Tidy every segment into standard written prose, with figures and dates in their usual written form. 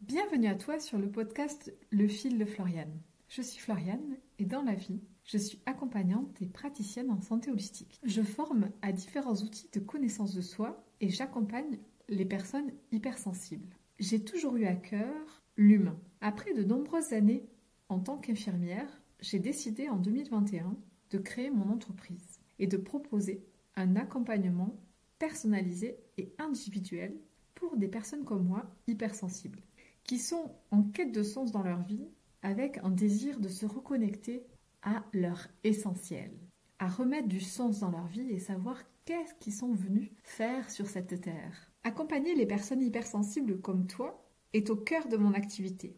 Bienvenue à toi sur le podcast Le fil de Floriane. Je suis Floriane et dans la vie, je suis accompagnante et praticienne en santé holistique. Je forme à différents outils de connaissance de soi et j'accompagne les personnes hypersensibles. J'ai toujours eu à cœur l'humain. Après de nombreuses années en tant qu'infirmière, j'ai décidé en 2021 de créer mon entreprise et de proposer un accompagnement personnalisé et individuel pour des personnes comme moi hypersensibles, qui sont en quête de sens dans leur vie avec un désir de se reconnecter à leur essentiel, à remettre du sens dans leur vie et savoir qu'est-ce qu'ils sont venus faire sur cette terre. Accompagner les personnes hypersensibles comme toi est au cœur de mon activité.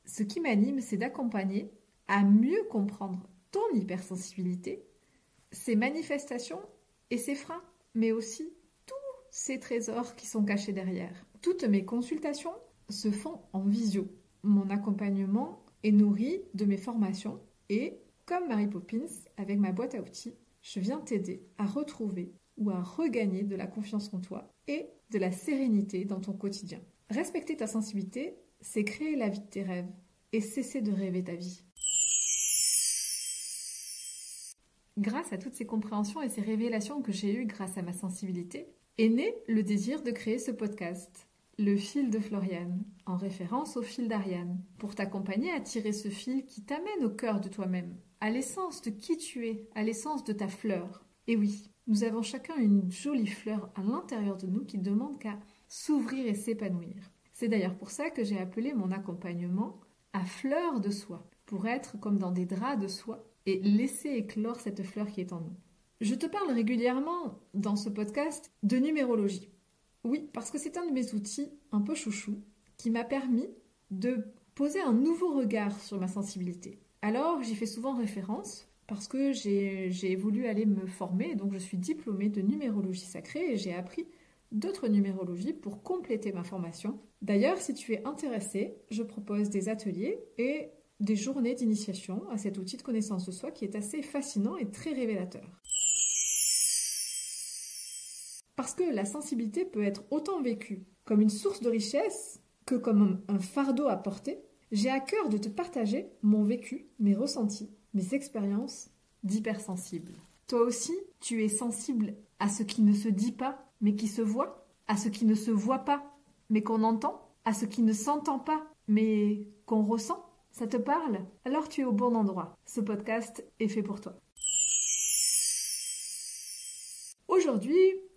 Ce qui m'anime, c'est d'accompagner à mieux comprendre ton hypersensibilité, ses manifestations et ses freins, mais aussi tous ces trésors qui sont cachés derrière. Toutes mes consultations se font en visio. Mon accompagnement est nourri de mes formations et, comme Mary Poppins, avec ma boîte à outils, je viens t'aider à retrouver ou à regagner de la confiance en toi et de la sérénité dans ton quotidien. Respecter ta sensibilité, c'est créer la vie de tes rêves et cesser de rêver ta vie. Grâce à toutes ces compréhensions et ces révélations que j'ai eues grâce à ma sensibilité, est né le désir de créer ce podcast, Le fil de Floriane, en référence au fil d'Ariane, pour t'accompagner à tirer ce fil qui t'amène au cœur de toi-même, à l'essence de qui tu es, à l'essence de ta fleur. Et oui, nous avons chacun une jolie fleur à l'intérieur de nous qui ne demande qu'à s'ouvrir et s'épanouir. C'est d'ailleurs pour ça que j'ai appelé mon accompagnement à fleur de soie, pour être comme dans des draps de soie et laisser éclore cette fleur qui est en nous. Je te parle régulièrement dans ce podcast de numérologie. Oui, parce que c'est un de mes outils un peu chouchou qui m'a permis de poser un nouveau regard sur ma sensibilité. Alors, j'y fais souvent référence parce que j'ai voulu aller me former, donc je suis diplômée de numérologie sacrée et j'ai appris d'autres numérologies pour compléter ma formation. D'ailleurs, si tu es intéressé, je propose des ateliers et des journées d'initiation à cet outil de connaissance de soi qui est assez fascinant et très révélateur. Parce que la sensibilité peut être autant vécue comme une source de richesse que comme un fardeau à porter, j'ai à cœur de te partager mon vécu, mes ressentis, mes expériences d'hypersensible. Toi aussi, tu es sensible à ce qui ne se dit pas, mais qui se voit, à ce qui ne se voit pas, mais qu'on entend, à ce qui ne s'entend pas, mais qu'on ressent. Ça te parle? Alors tu es au bon endroit. Ce podcast est fait pour toi. Aujourd'hui,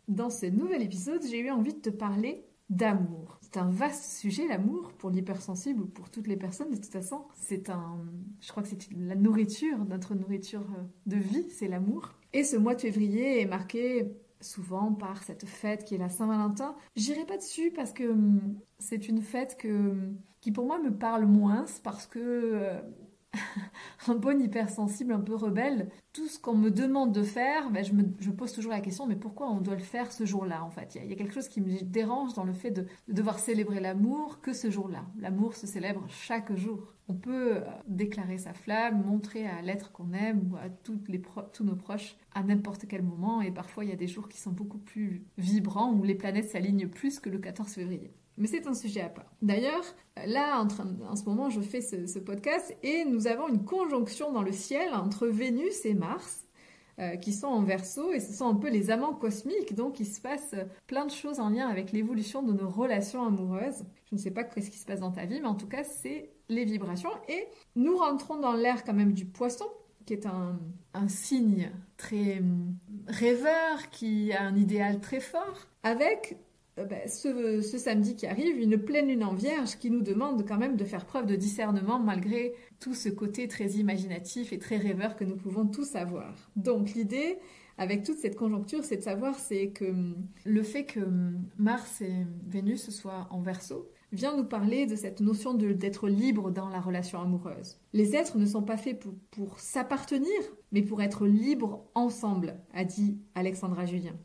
dans ce nouvel épisode, j'ai eu envie de te parler d'amour. C'est un vaste sujet, l'amour, pour l'hypersensible ou pour toutes les personnes. De toute façon, je crois que c'est la nourriture, notre nourriture de vie, c'est l'amour. Et ce mois de février est marqué souvent par cette fête qui est la Saint-Valentin. J'irai pas dessus parce que c'est une fête qui pour moi me parle moins parce que un bon hypersensible, un peu rebelle, tout ce qu'on me demande de faire, je pose toujours la question, mais pourquoi on doit le faire ce jour-là en fait? Il y a quelque chose qui me dérange dans le fait de devoir célébrer l'amour que ce jour-là. L'amour se célèbre chaque jour. On peut déclarer sa flamme, montrer à l'être qu'on aime ou à tous nos proches à n'importe quel moment, et parfois il y a des jours qui sont beaucoup plus vibrants où les planètes s'alignent plus que le 14 février. Mais c'est un sujet à part. D'ailleurs, là, en ce moment, je fais ce podcast et nous avons une conjonction dans le ciel entre Vénus et Mars qui sont en Verseau et ce sont un peu les amants cosmiques. Donc, il se passe plein de choses en lien avec l'évolution de nos relations amoureuses. Je ne sais pas ce qui se passe dans ta vie, mais en tout cas, c'est les vibrations. Et nous rentrons dans l'ère quand même du Poisson, qui est un signe très rêveur, qui a un idéal très fort, avec ce samedi qui arrive, une pleine lune en Vierge qui nous demande quand même de faire preuve de discernement malgré tout ce côté très imaginatif et très rêveur que nous pouvons tous avoir. Donc l'idée, avec toute cette conjoncture, c'est de savoir c'est que le fait que Mars et Vénus soient en Verseau vient nous parler de cette notion d'être libre dans la relation amoureuse. Les êtres ne sont pas faits pour s'appartenir, mais pour être libres ensemble, a dit Alexandra Julien.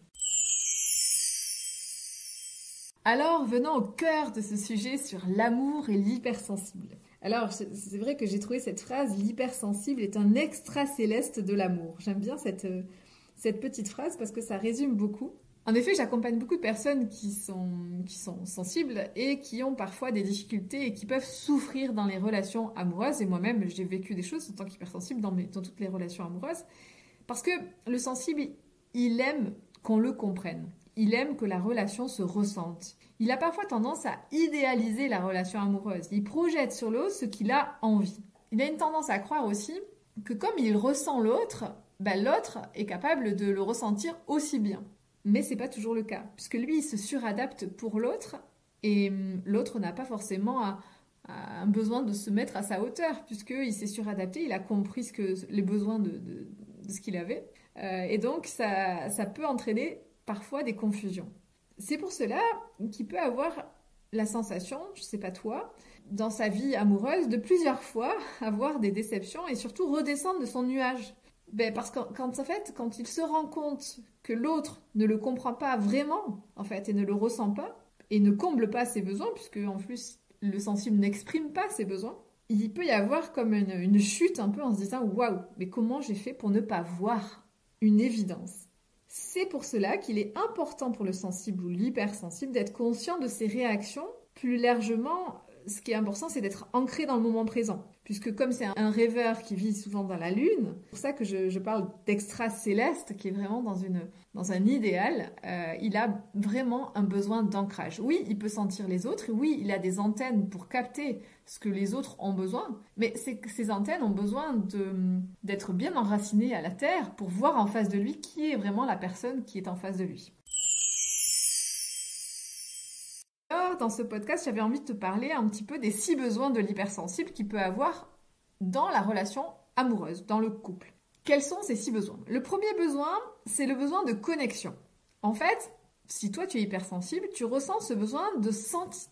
Alors, venons au cœur de ce sujet sur l'amour et l'hypersensible. Alors, c'est vrai que j'ai trouvé cette phrase « l'hypersensible est un extra céleste de l'amour ». J'aime bien cette petite phrase parce que ça résume beaucoup. En effet, j'accompagne beaucoup de personnes qui sont sensibles et qui ont parfois des difficultés et qui peuvent souffrir dans les relations amoureuses. Et moi-même, j'ai vécu des choses en tant qu'hypersensible dans toutes les relations amoureuses. Parce que le sensible, il aime qu'on le comprenne. Il aime que la relation se ressente. Il a parfois tendance à idéaliser la relation amoureuse. Il projette sur l'autre ce qu'il a envie. Il a une tendance à croire aussi que comme il ressent l'autre, l'autre est capable de le ressentir aussi bien. Mais c'est pas toujours le cas, puisque lui, il se suradapte pour l'autre, et l'autre n'a pas forcément un besoin de se mettre à sa hauteur, puisqu'il s'est suradapté, il a compris les besoins de ce qu'il avait, et donc ça peut entraîner parfois des confusions. C'est pour cela qu'il peut avoir la sensation, je sais pas toi, dans sa vie amoureuse, de plusieurs fois avoir des déceptions et surtout redescendre de son nuage. Parce que quand il se rend compte que l'autre ne le comprend pas vraiment, en fait, et ne le ressent pas, et ne comble pas ses besoins, puisque en plus le sensible n'exprime pas ses besoins, il peut y avoir comme une chute un peu en se disant « Waouh, mais comment j'ai fait pour ne pas voir une évidence ?» C'est pour cela qu'il est important pour le sensible ou l'hypersensible d'être conscient de ses réactions. Plus largement, ce qui est important, c'est d'être ancré dans le moment présent. Puisque comme c'est un rêveur qui vit souvent dans la lune, c'est pour ça que je parle d'extra-céleste, qui est vraiment dans un idéal, il a vraiment un besoin d'ancrage. Oui, il peut sentir les autres, et oui, il a des antennes pour capter ce que les autres ont besoin, mais ces antennes ont besoin d'être bien enracinées à la terre pour voir en face de lui qui est vraiment la personne qui est en face de lui. Dans ce podcast, j'avais envie de te parler un petit peu des 6 besoins de l'hypersensible qu'il peut avoir dans la relation amoureuse, dans le couple. Quels sont ces 6 besoins? Le premier besoin, c'est le besoin de connexion. En fait, si toi tu es hypersensible, tu ressens ce besoin de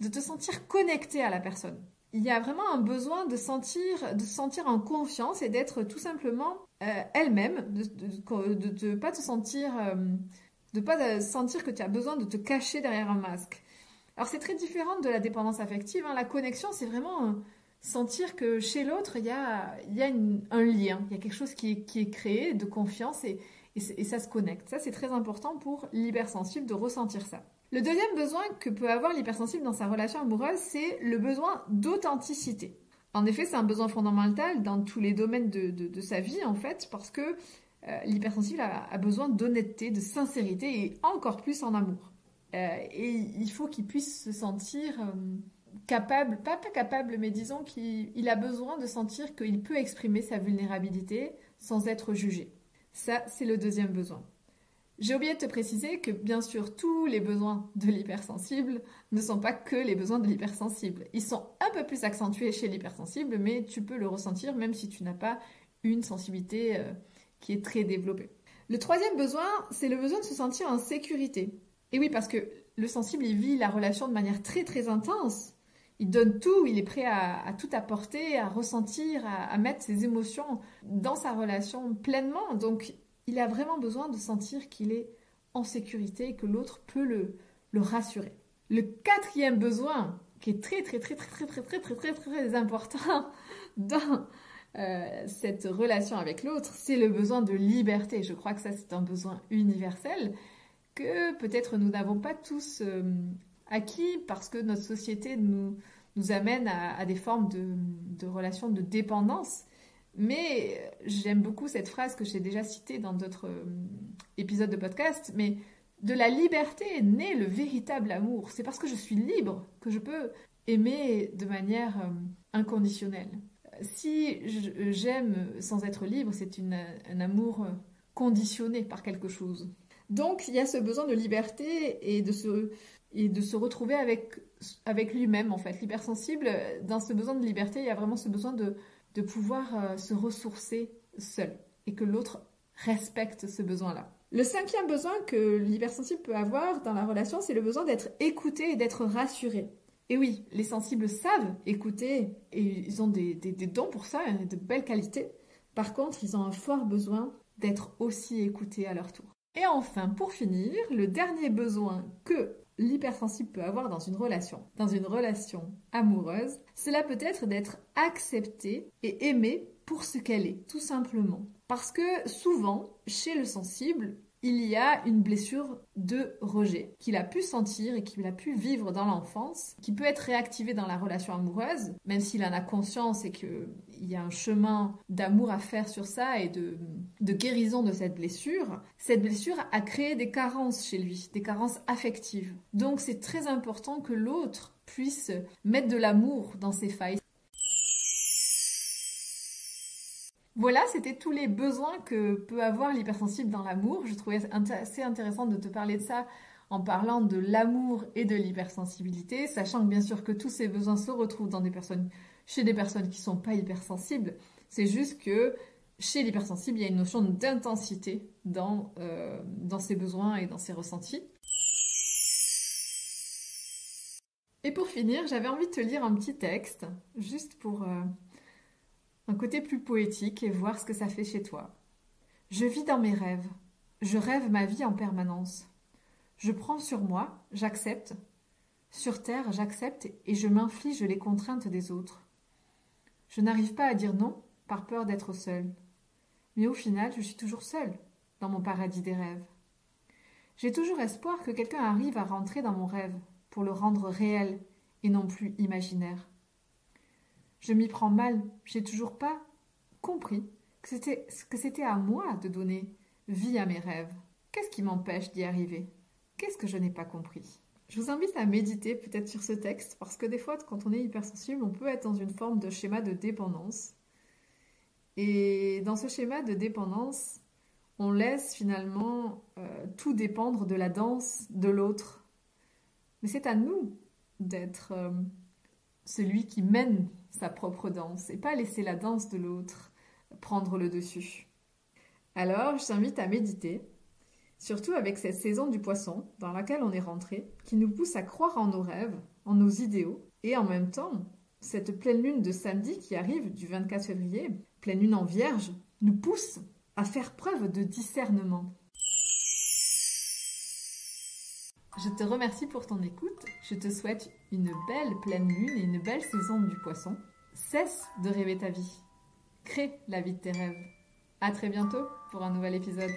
te sentir connecté à la personne. Il y a vraiment un besoin de se sentir en confiance et d'être tout simplement elle-même, de pas te sentir, de pas sentir que tu as besoin de te cacher derrière un masque. Alors c'est très différent de la dépendance affective. La connexion, c'est vraiment sentir que chez l'autre, il y a un lien, il y a quelque chose qui est créé de confiance et ça se connecte. Ça, c'est très important pour l'hypersensible de ressentir ça. Le deuxième besoin que peut avoir l'hypersensible dans sa relation amoureuse, c'est le besoin d'authenticité. En effet, c'est un besoin fondamental dans tous les domaines de sa vie, en fait, parce que l'hypersensible a besoin d'honnêteté, de sincérité et encore plus en amour. Et il faut qu'il puisse se sentir capable, pas capable, mais disons qu'il a besoin de sentir qu'il peut exprimer sa vulnérabilité sans être jugé. Ça, c'est le deuxième besoin. J'ai oublié de te préciser que, bien sûr, tous les besoins de l'hypersensible ne sont pas que les besoins de l'hypersensible. Ils sont un peu plus accentués chez l'hypersensible, mais tu peux le ressentir même si tu n'as pas une sensibilité qui est très développée. Le troisième besoin, c'est le besoin de se sentir en sécurité. Et oui, parce que le sensible, il vit la relation de manière très très intense. Il donne tout, il est prêt à tout apporter, à ressentir, à mettre ses émotions dans sa relation pleinement. Donc, il a vraiment besoin de sentir qu'il est en sécurité et que l'autre peut le rassurer. Le quatrième besoin, qui est très très très très très très très très très important dans cette relation avec l'autre, c'est le besoin de liberté. Je crois que ça, c'est un besoin universel que peut-être nous n'avons pas tous acquis parce que notre société nous amène à des formes de relations de dépendance. Mais j'aime beaucoup cette phrase que j'ai déjà citée dans d'autres épisodes de podcast, mais de la liberté est né le véritable amour. C'est parce que je suis libre que je peux aimer de manière inconditionnelle. Si j'aime sans être libre, c'est un amour conditionné par quelque chose. Donc, il y a ce besoin de liberté et de se retrouver avec lui-même, en fait. L'hypersensible, dans ce besoin de liberté, il y a vraiment ce besoin de pouvoir se ressourcer seul et que l'autre respecte ce besoin-là. Le cinquième besoin que l'hypersensible peut avoir dans la relation, c'est le besoin d'être écouté et d'être rassuré. Et oui, les sensibles savent écouter et ils ont des dons pour ça, de belles qualités. Par contre, ils ont un fort besoin d'être aussi écoutés à leur tour. Et enfin, pour finir, le dernier besoin que l'hypersensible peut avoir dans une relation amoureuse, cela peut être d'être acceptée et aimée pour ce qu'elle est, tout simplement. Parce que souvent, chez le sensible, il y a une blessure de rejet qu'il a pu sentir et qu'il a pu vivre dans l'enfance, qui peut être réactivée dans la relation amoureuse, même s'il en a conscience et qu'il y a un chemin d'amour à faire sur ça et de guérison de cette blessure. Cette blessure a créé des carences chez lui, des carences affectives. Donc c'est très important que l'autre puisse mettre de l'amour dans ses failles. Voilà, c'était tous les besoins que peut avoir l'hypersensible dans l'amour. Je trouvais assez intéressant de te parler de ça en parlant de l'amour et de l'hypersensibilité, sachant que bien sûr que tous ces besoins se retrouvent chez des personnes qui ne sont pas hypersensibles. C'est juste que chez l'hypersensible, il y a une notion d'intensité dans ces besoins et dans ces ressentis. Et pour finir, j'avais envie de te lire un petit texte, juste pour un côté plus poétique et voir ce que ça fait chez toi. Je vis dans mes rêves. Je rêve ma vie en permanence. Je prends sur moi, j'accepte. Sur terre, j'accepte et je m'inflige les contraintes des autres. Je n'arrive pas à dire non par peur d'être seule. Mais au final, je suis toujours seule dans mon paradis des rêves. J'ai toujours espoir que quelqu'un arrive à rentrer dans mon rêve pour le rendre réel et non plus imaginaire. Je m'y prends mal, j'ai toujours pas compris que c'était à moi de donner vie à mes rêves. Qu'est-ce qui m'empêche d'y arriver? Qu'est-ce que je n'ai pas compris? Je vous invite à méditer peut-être sur ce texte, parce que des fois, quand on est hypersensible, on peut être dans une forme de schéma de dépendance. Et dans ce schéma de dépendance, on laisse finalement tout dépendre de la danse de l'autre. Mais c'est à nous d'être celui qui mène sa propre danse et pas laisser la danse de l'autre prendre le dessus. Alors, je t'invite à méditer, surtout avec cette saison du poisson dans laquelle on est rentré, qui nous pousse à croire en nos rêves, en nos idéaux, et en même temps, cette pleine lune de samedi qui arrive du 24 février, pleine lune en vierge, nous pousse à faire preuve de discernement. Je te remercie pour ton écoute, je te souhaite une belle pleine lune et une belle saison du poisson. Cesse de rêver ta vie, crée la vie de tes rêves. À très bientôt pour un nouvel épisode.